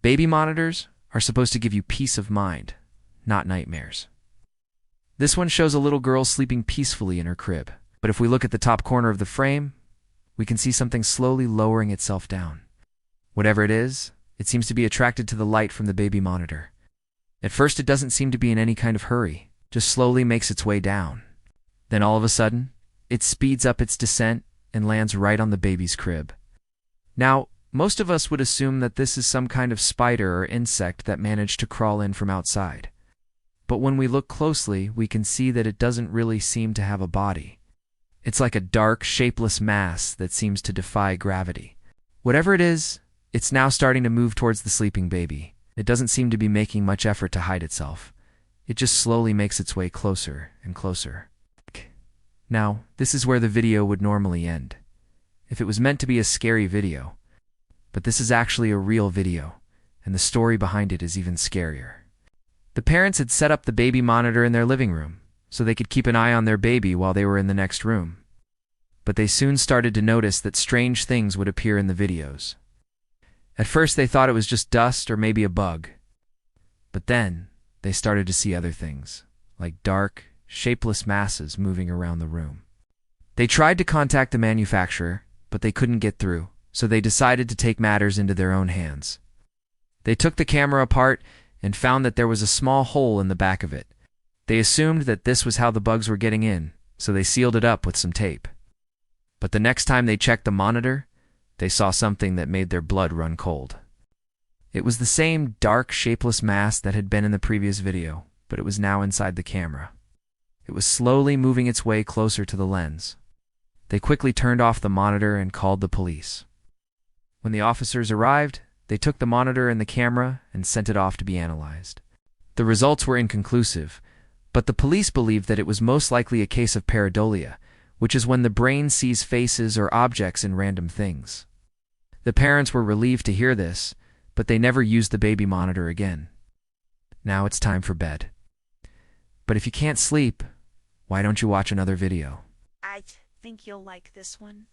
Baby monitors are supposed to give you peace of mind, not nightmares. This one shows a little girl sleeping peacefully in her crib. But if we look at the top corner of the frame, we can see something slowly lowering itself down. Whatever it is, it seems to be attracted to the light from the baby monitor. At first, it doesn't seem to be in any kind of hurry, just slowly makes its way down. Then all of a sudden, it speeds up its descent and lands right on the baby's crib. Now, most of us would assume that this is some kind of spider or insect that managed to crawl in from outside. But when we look closely, we can see that it doesn't really seem to have a body. It's like a dark, shapeless mass that seems to defy gravity. Whatever it is, it's now starting to move towards the sleeping baby. It doesn't seem to be making much effort to hide itself. It just slowly makes its way closer and closer. Now, this is where the video would normally end, if it was meant to be a scary video. But this is actually a real video, and the story behind it is even scarier. The parents had set up the baby monitor in their living room, so they could keep an eye on their baby while they were in the next room. But they soon started to notice that strange things would appear in the videos. At first they thought it was just dust or maybe a bug. But then they started to see other things, like dark, shapeless masses moving around the room. They tried to contact the manufacturer, but they couldn't get through, so they decided to take matters into their own hands. They took the camera apart and found that there was a small hole in the back of it. They assumed that this was how the bugs were getting in, so they sealed it up with some tape. But the next time they checked the monitor, they saw something that made their blood run cold. It was the same dark, shapeless mass that had been in the previous video, but it was now inside the camera. It was slowly moving its way closer to the lens. They quickly turned off the monitor and called the police. When the officers arrived, they took the monitor and the camera and sent it off to be analyzed. The results were inconclusive, but the police believed that it was most likely a case of pareidolia, which is when the brain sees faces or objects in random things. The parents were relieved to hear this, but they never used the baby monitor again. Now it's time for bed. But if you can't sleep, why don't you watch another video? I think you'll like this one.